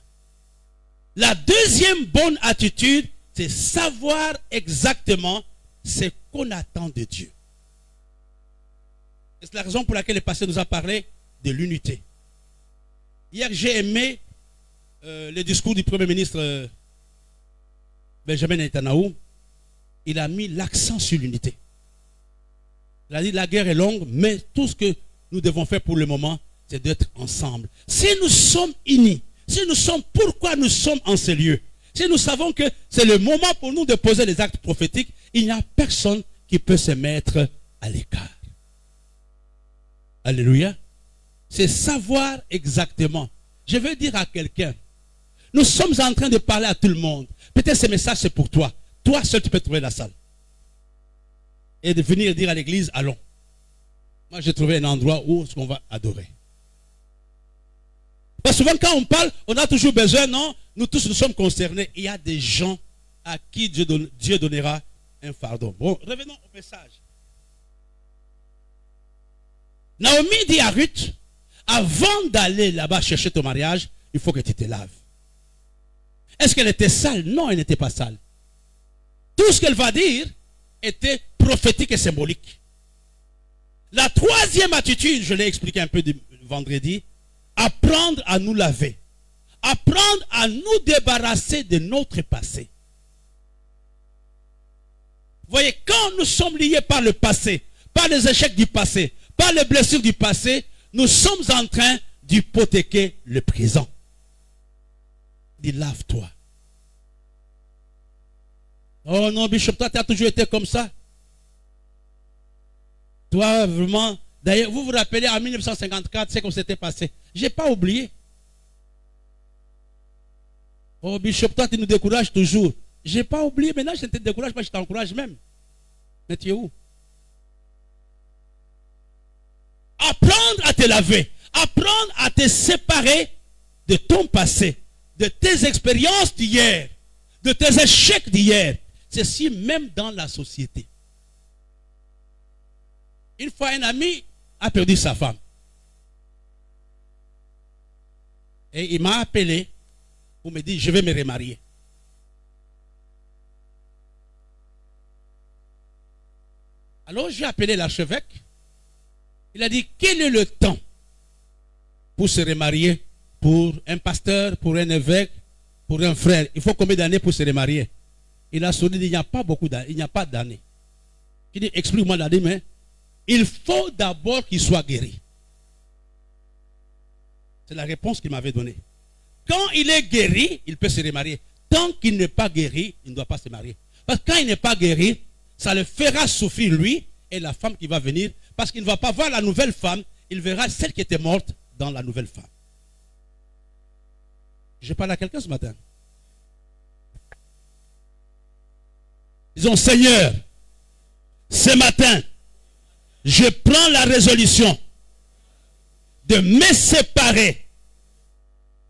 La deuxième bonne attitude, c'est savoir exactement ce qu'on attend de Dieu. C'est la raison pour laquelle le pasteur nous a parlé de l'unité. Hier, j'ai aimé le discours du Premier ministre Benjamin Netanyahu. Il a mis l'accent sur l'unité. Il a dit la guerre est longue, mais tout ce que nous devons faire pour le moment, c'est d'être ensemble. Si nous sommes unis, si nous sommes, pourquoi nous sommes en ces lieux? Si nous savons que c'est le moment pour nous de poser les actes prophétiques, il n'y a personne qui peut se mettre à l'écart. Alléluia. C'est savoir exactement. Je veux dire à quelqu'un, nous sommes en train de parler à tout le monde. Peut-être ce message c'est pour toi. Toi seul tu peux trouver la salle. Et de venir dire à l'église, allons. Moi j'ai trouvé un endroit où on va adorer. Parce que souvent quand on parle, on a toujours besoin, non? Nous tous nous sommes concernés. Il y a des gens à qui Dieu donnera un fardeau. Bon, revenons au message. Naomi dit à Ruth, avant d'aller là-bas chercher ton mariage, il faut que tu te laves. Est-ce qu'elle était sale? Non, elle n'était pas sale. Tout ce qu'elle va dire était prophétique et symbolique. La troisième attitude, je l'ai expliqué un peu vendredi, apprendre à nous laver. Apprendre à nous débarrasser de notre passé. Vous voyez, quand nous sommes liés par le passé, par les échecs du passé, par les blessures du passé, nous sommes en train d'hypothéquer le présent. Dis, lave-toi. Oh non, Bishop, toi, tu as toujours été comme ça. Toi, vraiment. D'ailleurs, vous vous rappelez, en 1954, ce qu'on s'était passé. Je n'ai pas oublié. Oh, Bishop, toi, tu nous décourages toujours. Je n'ai pas oublié. Maintenant, je ne te décourage pas, je t'encourage même. Mais tu es où? Apprendre à te laver. Apprendre à te séparer de ton passé, de tes expériences d'hier, de tes échecs d'hier. Ceci même dans la société. Une fois, un ami a perdu sa femme. Et il m'a appelé pour me dire, je vais me remarier. Alors j'ai appelé l'archevêque. Il a dit, quel est le temps pour se remarier pour un pasteur, pour un évêque, pour un frère? Il faut combien d'années pour se remarier? Il a souri, il n'y a pas beaucoup d'années, il n'y a pas d'années. Il dit, explique-moi l'année, mais il faut d'abord qu'il soit guéri. C'est la réponse qu'il m'avait donnée. Quand il est guéri, il peut se remarier. Tant qu'il n'est pas guéri, il ne doit pas se marier. Parce que quand il n'est pas guéri, ça le fera souffrir lui et la femme qui va venir. Parce qu'il ne va pas voir la nouvelle femme, il verra celle qui était morte dans la nouvelle femme. Je parle à quelqu'un ce matin. Disons, Seigneur, ce matin, je prends la résolution de me séparer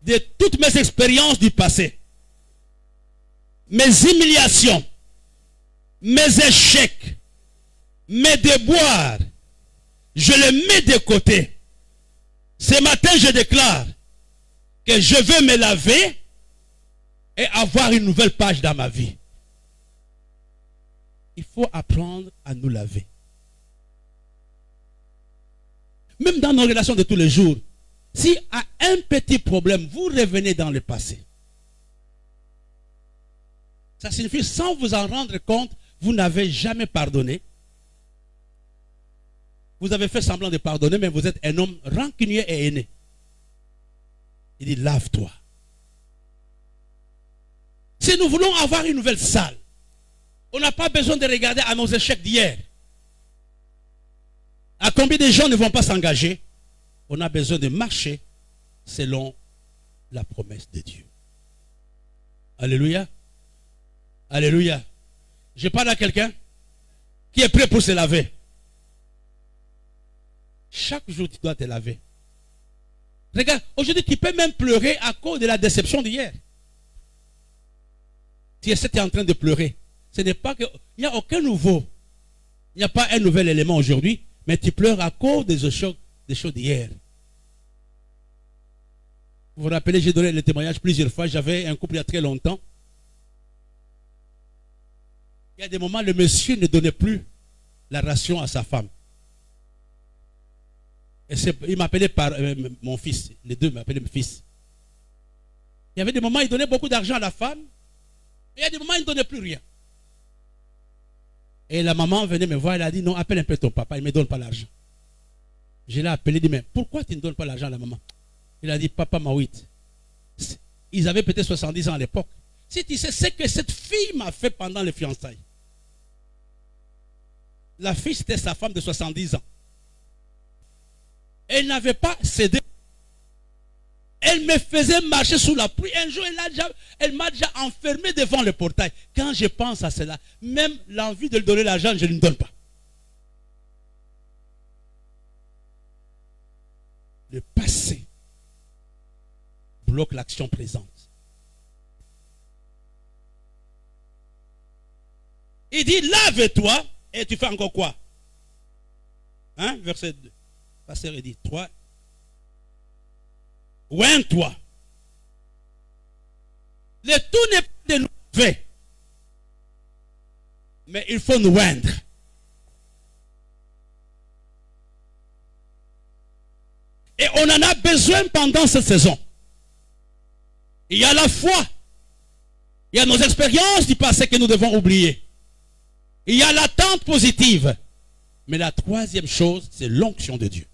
de toutes mes expériences du passé, mes humiliations, mes échecs, mes déboires. Je les mets de côté. Ce matin, je déclare que je veux me laver et avoir une nouvelle page dans ma vie. Il faut apprendre à nous laver. Même dans nos relations de tous les jours, si à un petit problème, vous revenez dans le passé, ça signifie, sans vous en rendre compte, vous n'avez jamais pardonné. Vous avez fait semblant de pardonner, mais vous êtes un homme rancunier et aîné. Il dit, lave-toi. Si nous voulons avoir une nouvelle salle, on n'a pas besoin de regarder à nos échecs d'hier. À combien de gens ne vont pas s'engager? on a besoin de marcher selon la promesse de Dieu. Alléluia. Alléluia. Je parle à quelqu'un qui est prêt pour se laver. Chaque jour, tu dois te laver. Regarde, aujourd'hui, tu peux même pleurer à cause de la déception d'hier. Tu es en train de pleurer. Ce n'est pas que... Il n'y a aucun nouveau. Il n'y a pas un nouvel élément aujourd'hui, mais tu pleures à cause des choses d'hier. Vous vous rappelez, j'ai donné le témoignage plusieurs fois. J'avais un couple il y a très longtemps. Il y a des moments, le monsieur ne donnait plus la ration à sa femme. Et il m'appelait par mon fils. Les deux m'appelaient mon fils. Il y avait des moments, il donnait beaucoup d'argent à la femme. Et il y a des moments, il ne donnait plus rien. Et la maman venait me voir, elle a dit, non, appelle un peu ton papa, il ne me donne pas l'argent. Je l'ai appelé, dit, mais pourquoi tu ne donnes pas l'argent à la maman? Il a dit, papa Mawit. Ils avaient peut-être 70 ans à l'époque. Si tu sais ce que cette fille m'a fait pendant les fiançailles. La fille, c'était sa femme de 70 ans. Elle n'avait pas cédé. Elle me faisait marcher sous la pluie. Un jour, elle m'a déjà enfermé devant le portail. Quand je pense à cela, même l'envie de lui donner l'argent, je ne lui donne pas. Le passé bloque l'action présente. Il dit, lave-toi, et tu fais encore quoi? Hein? Verset 2. Pasteur, il dit, 3. Oins-toi. Le tout n'est pas de nous laver, mais il faut nous oindre. Et on en a besoin pendant cette saison. Il y a la foi. Il y a nos expériences du passé que nous devons oublier. Il y a l'attente positive. Mais la troisième chose, c'est l'onction de Dieu.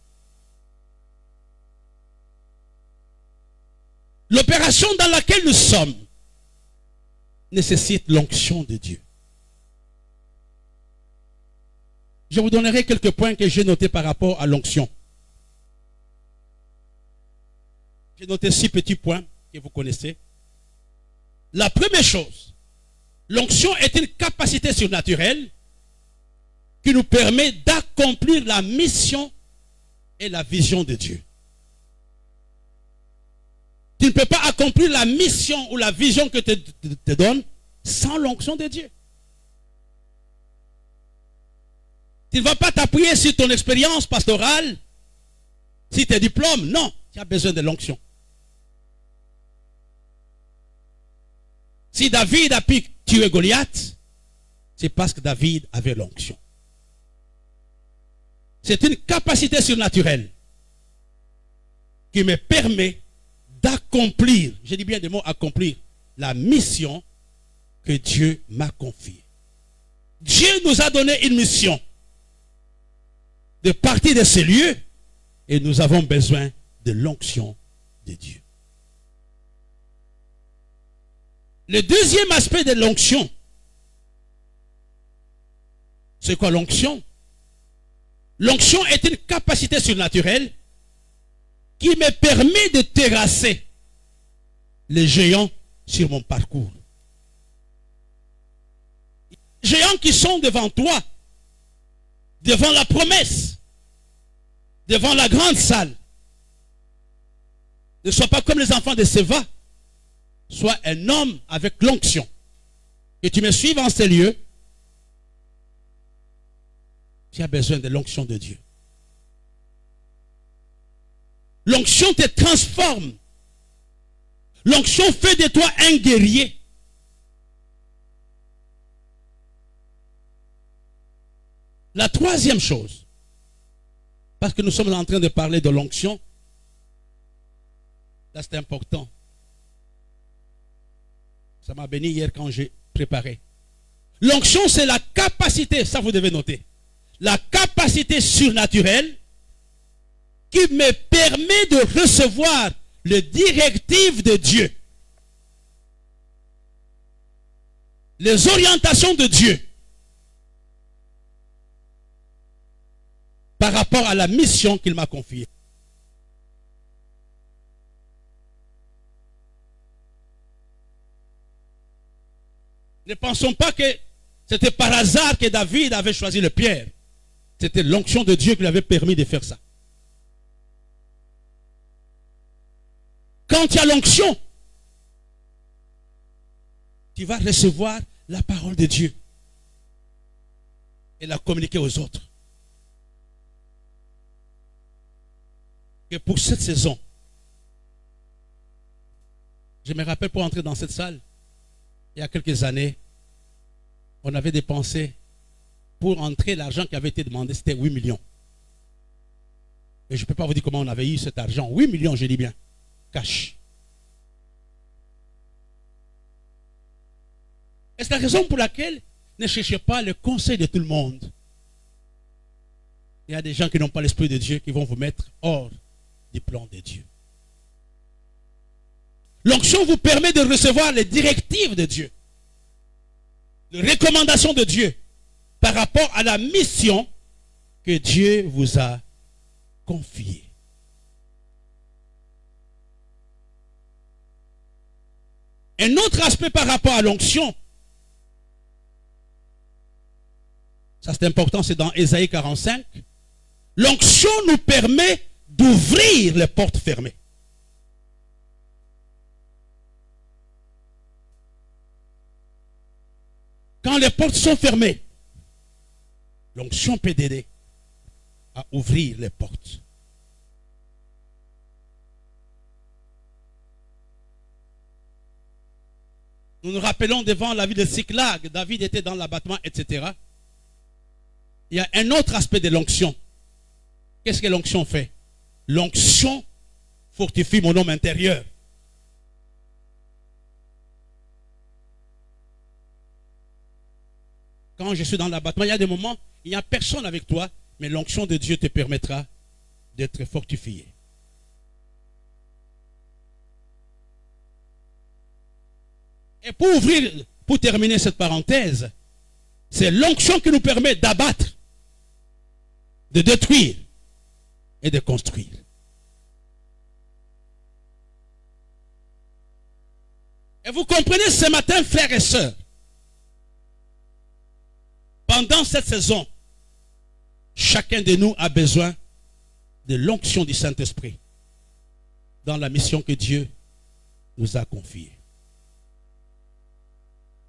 L'opération dans laquelle nous sommes nécessite l'onction de Dieu. Je vous donnerai quelques points que j'ai notés par rapport à l'onction. J'ai noté 6 petits points que vous connaissez. La première chose, l'onction est une capacité surnaturelle qui nous permet d'accomplir la mission et la vision de Dieu. Tu ne peux pas accomplir la mission ou la vision que te donne sans l'onction de Dieu. Tu ne vas pas t'appuyer sur ton expérience pastorale, sur tes diplômes. Non, tu as besoin de l'onction. Si David a pu tuer Goliath, c'est parce que David avait l'onction. C'est une capacité surnaturelle qui me permet d'accomplir, je dis bien le mot accomplir, la mission que Dieu m'a confiée. Dieu nous a donné une mission de partir de ces lieux et nous avons besoin de l'onction de Dieu. Le deuxième aspect de l'onction, c'est quoi l'onction? L'onction est une capacité surnaturelle qui me permet de terrasser les géants sur mon parcours. Les géants qui sont devant toi, devant la promesse, devant la grande salle. Ne sois pas comme les enfants de Séva. Sois un homme avec l'onction. Et tu me suives en ces lieux. Tu as besoin de l'onction de Dieu. L'onction te transforme. L'onction fait de toi un guerrier. La troisième chose, parce que nous sommes en train de parler de l'onction, là c'est important. Ça m'a béni hier quand j'ai préparé. L'onction, c'est la capacité, ça vous devez noter, la capacité surnaturelle qui me permet de recevoir les directives de Dieu, les orientations de Dieu par rapport à la mission qu'il m'a confiée. Ne pensons pas que c'était par hasard que David avait choisi le Pierre. C'était l'onction de Dieu qui lui avait permis de faire ça. Quand tu as l'onction, tu vas recevoir la parole de Dieu et la communiquer aux autres. Et pour cette saison, je me rappelle pour entrer dans cette salle, il y a quelques années, on avait dépensé, pour entrer, l'argent qui avait été demandé, c'était 8 millions. Et je ne peux pas vous dire comment on avait eu cet argent. 8 millions, je dis bien, cash. Et c'est la raison pour laquelle ne cherchez pas le conseil de tout le monde. Il y a des gens qui n'ont pas l'Esprit de Dieu qui vont vous mettre hors du plan de Dieu. L'onction vous permet de recevoir les directives de Dieu, les recommandations de Dieu par rapport à la mission que Dieu vous a confiée. Un autre aspect par rapport à l'onction, ça c'est important, c'est dans Ésaïe 45. L'onction nous permet d'ouvrir les portes fermées. Quand les portes sont fermées, l'onction peut t'aider à ouvrir les portes. Nous nous rappelons devant la vie de Siklag, David était dans l'abattement, etc. Il y a un autre aspect de l'onction. Qu'est-ce que l'onction fait? L'onction fortifie mon homme intérieur. Quand je suis dans l'abattement, il y a des moments, il n'y a personne avec toi, mais l'onction de Dieu te permettra d'être fortifié. Et pour terminer cette parenthèse, c'est l'onction qui nous permet d'abattre, de détruire et de construire. Et vous comprenez ce matin, frères et sœurs, pendant cette saison, chacun de nous a besoin de l'onction du Saint-Esprit dans la mission que Dieu nous a confiée.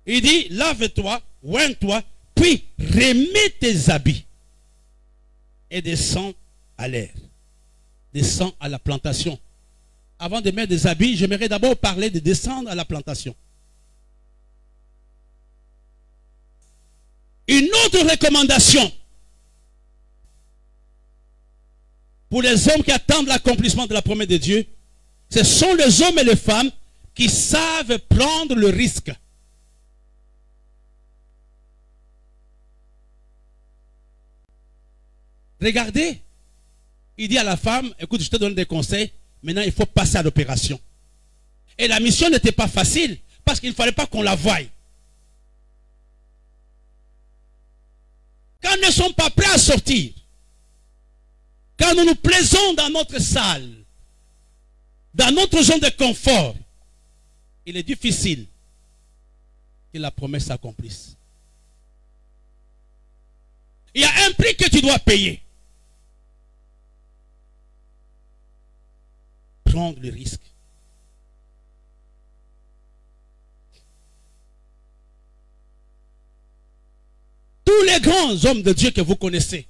Il dit, lave-toi, oins-toi, puis remets tes habits et descends à l'air. Descends à la plantation. Avant de mettre des habits, j'aimerais d'abord parler de descendre à la plantation. Une autre recommandation pour les hommes qui attendent l'accomplissement de la promesse de Dieu, ce sont les hommes et les femmes qui savent prendre le risque. Regardez, il dit à la femme, écoute, je te donne des conseils, maintenant il faut passer à l'opération. Et la mission n'était pas facile, parce qu'il ne fallait pas qu'on la voie. Quand nous ne sommes pas prêts à sortir, quand nous nous plaisons dans notre salle, dans notre zone de confort, il est difficile que la promesse s'accomplisse. Il y a un prix que tu dois payer. Prendre le risque. Tous les grands hommes de Dieu que vous connaissez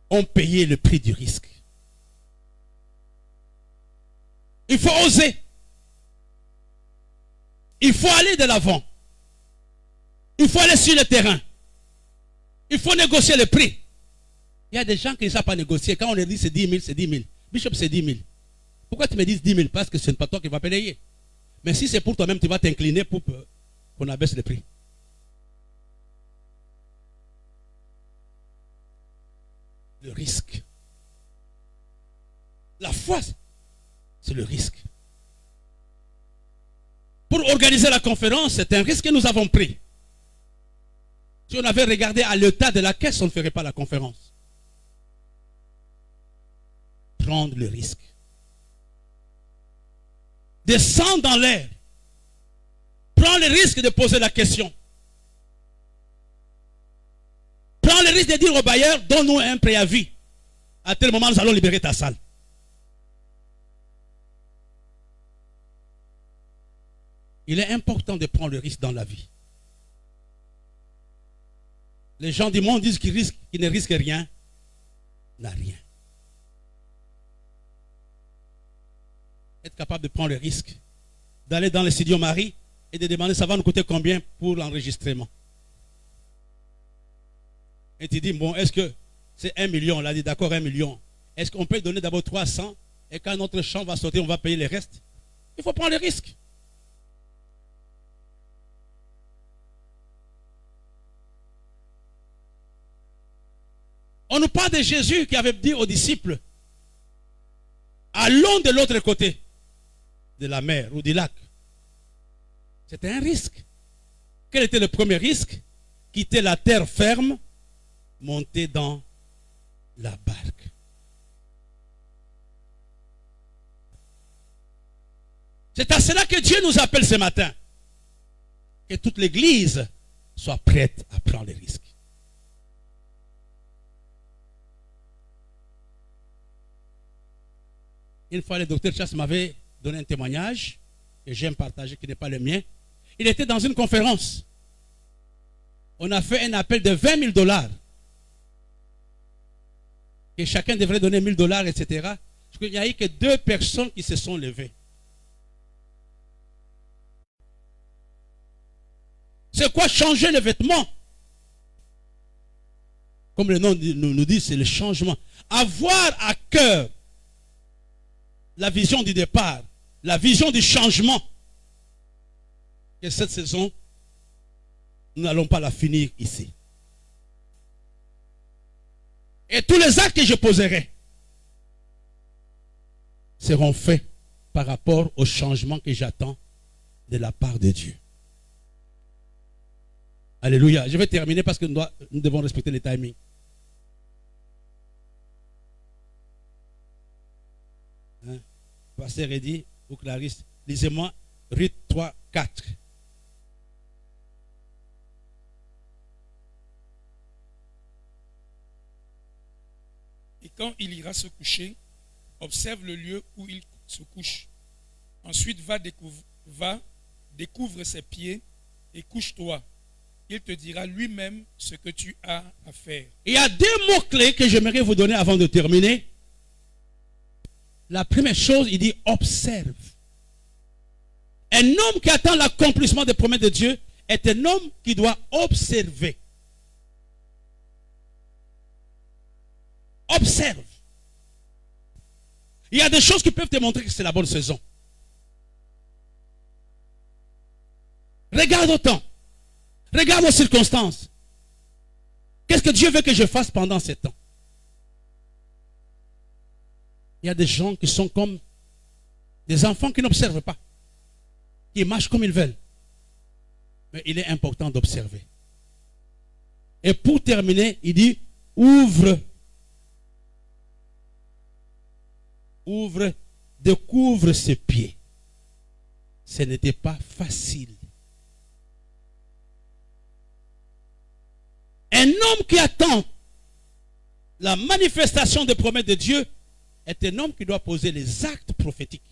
ont payé le prix du risque. Il faut oser. Il faut aller de l'avant. Il faut aller sur le terrain. Il faut négocier le prix. Il y a des gens qui ne savent pas négocier. Quand on leur dit c'est 10 000, c'est 10 000. Bishop, c'est 10 000. Pourquoi tu me dis 10 000? Parce que ce n'est pas toi qui vas payer. Mais si c'est pour toi-même, tu vas t'incliner pour qu'on abaisse le prix. Le risque. La foi, c'est le risque. Pour organiser la conférence, c'est un risque que nous avons pris. Si on avait regardé à l'état de la caisse, on ne ferait pas la conférence. Prendre le risque. Descendre dans l'air. Prends le risque de poser la question. Prends le risque de dire au bailleur, donne-nous un préavis. À tel moment, nous allons libérer ta salle. Il est important de prendre le risque dans la vie. Les gens du monde disent qu'ils ne risquent rien, n'a rien. Être capable de prendre le risque, d'aller dans le studio Marie et de demander ça va nous coûter combien pour l'enregistrement. Et tu dis, bon, est-ce que c'est 1 million? On l'a dit, d'accord, 1 million. Est-ce qu'on peut donner d'abord 300 et quand notre chant va sortir, on va payer les restes? Il faut prendre le risque. On nous parle de Jésus qui avait dit aux disciples, allons de l'autre côté de la mer ou du lac. C'était un risque. Quel était le premier risque? Quitter la terre ferme, monter dans la barque. C'est à cela que Dieu nous appelle ce matin. Que toute l'Église soit prête à prendre les risques. Une fois, le docteur Charles m'avait donné un témoignage que j'aime partager, qui n'est pas le mien. Il était dans une conférence. On a fait un appel de 20 000 $. Et chacun devrait donner 1 000 $, etc. Il n'y a eu que 2 personnes qui se sont levées. C'est quoi changer le vêtement? Comme le nom nous dit, c'est le changement. Avoir à cœur la vision du départ, la vision du changement. Et cette saison, nous n'allons pas la finir ici. Et tous les actes que je poserai seront faits par rapport au changement que j'attends de la part de Dieu. Alléluia. Je vais terminer parce que nous devons respecter les timings. Hein? Pasteur Eddy ou Clarisse, lisez-moi Ruth 3, 4. Et quand il ira se coucher, observe le lieu où il se couche. Ensuite, découvre ses pieds et couche-toi. Il te dira lui-même ce que tu as à faire. Il y a 2 mots-clés que j'aimerais vous donner avant de terminer. La première chose, il dit observe. Un homme qui attend l'accomplissement des promesses de Dieu est un homme qui doit observer. Observe. Il y a des choses qui peuvent te montrer que c'est la bonne saison. Regarde au temps. Regarde aux circonstances. Qu'est-ce que Dieu veut que je fasse pendant ce temps? Il y a des gens qui sont comme des enfants qui n'observent pas, qui marchent comme ils veulent. Mais il est important d'observer. Et pour terminer, il dit, découvre ses pieds. Ce n'était pas facile. Un homme qui attend la manifestation des promesses de Dieu est un homme qui doit poser les actes prophétiques.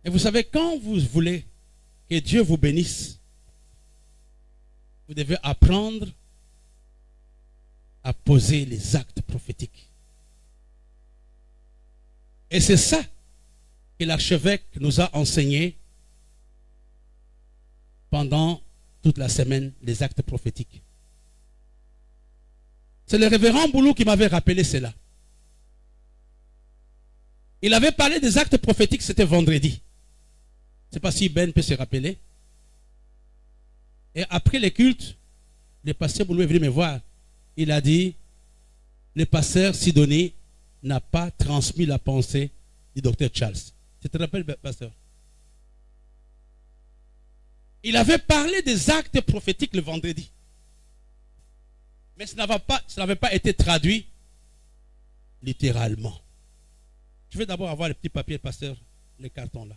Et vous savez, quand vous voulez que Dieu vous bénisse, vous devez apprendre à poser les actes prophétiques. Et c'est ça que l'archevêque nous a enseigné pendant toute la semaine, les actes prophétiques. C'est le révérend Boulou qui m'avait rappelé cela. Il avait parlé des actes prophétiques, c'était vendredi. Je ne sais pas si Ben peut se rappeler. Et après les cultes, le pasteur Boulou est venu me voir. Il a dit, le pasteur Sidonie n'a pas transmis la pensée du docteur Charles. Tu te rappelles, pasteur? Il avait parlé des actes prophétiques le vendredi. Mais ça n'avait pas été traduit littéralement. Je vais d'abord avoir les petits papiers, pasteur, les cartons là.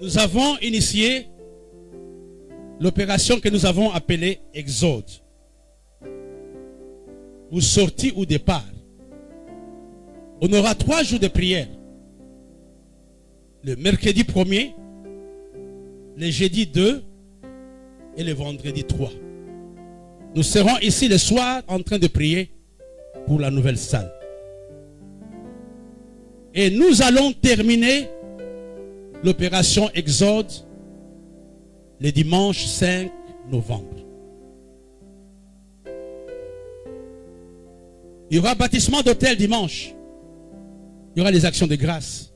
Nous avons initié l'opération que nous avons appelée Exode. Ou sortie ou départ. On aura 3 jours de prière. Le mercredi 1er, le jeudi 2 et le vendredi 3. Nous serons ici le soir en train de prier pour la nouvelle salle. Et nous allons terminer l'opération Exode le dimanche 5 novembre. Il y aura baptissement d'autel dimanche. Il y aura les actions de grâce.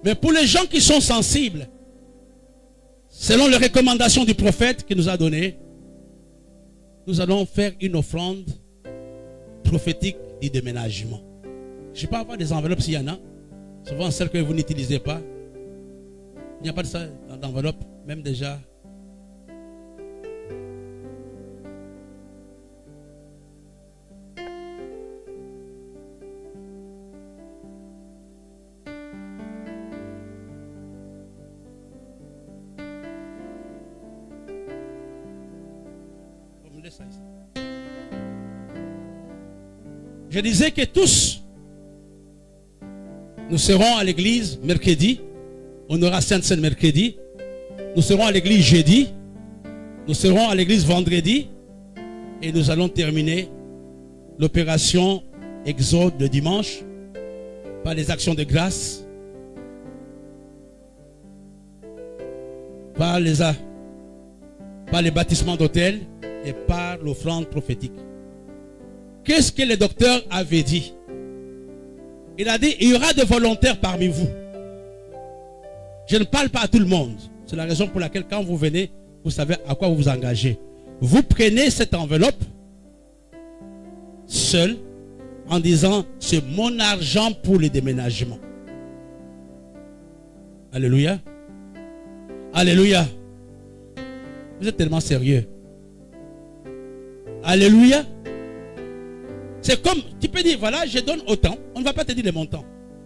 Mais pour les gens qui sont sensibles, selon les recommandations du prophète qui nous a donné, nous allons faire une offrande prophétique du déménagement. Je ne sais pas avoir des enveloppes s'il y en a. Souvent celles que vous n'utilisez pas. Il n'y a pas de ça d'enveloppe, même déjà. On me laisse ça ici. Je disais que tous, nous serons à l'église mercredi. On aura Sainte-Seine mercredi. Nous serons à l'église jeudi. Nous serons à l'église vendredi. Et nous allons terminer l'opération Exode le dimanche par les actions de grâce, par les baptissements d'autel et par l'offrande prophétique. Qu'est-ce que le docteur avait dit? Il a dit, il y aura des volontaires parmi vous. Je ne parle pas à tout le monde. C'est la raison pour laquelle quand vous venez, vous savez à quoi vous vous engagez. Vous prenez cette enveloppe seul en disant, c'est mon argent pour le déménagement. Alléluia. Alléluia. Vous êtes tellement sérieux. Alléluia. C'est comme, tu peux dire, voilà, je donne autant. On ne va pas te dire les montants.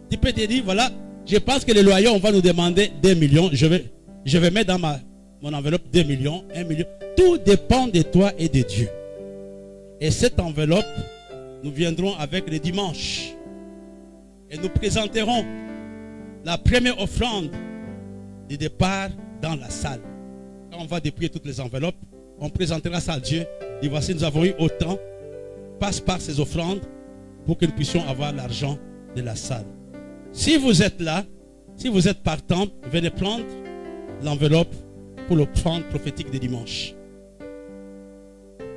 Tu peux te dire, voilà, je pense que les loyers, on va nous demander 2 millions. Je vais mettre dans mon enveloppe 2 millions, 1 million. Tout dépend de toi et de Dieu. Et cette enveloppe, nous viendrons avec le dimanche. Et nous présenterons la première offrande de départ dans la salle. Quand on va dépouiller toutes les enveloppes, on présentera ça à Dieu. Et voici, nous avons eu autant. Passe par ces offrandes pour que nous puissions avoir l'argent de la salle. Si vous êtes là, si vous êtes partant, venez prendre l'enveloppe pour l'offrande prophétique de dimanche.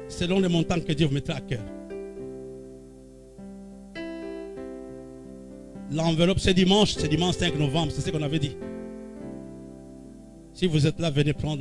Selon le montant que Dieu vous mettra à cœur. L'enveloppe, c'est dimanche 5 novembre, c'est ce qu'on avait dit. Si vous êtes là, venez prendre l'enveloppe.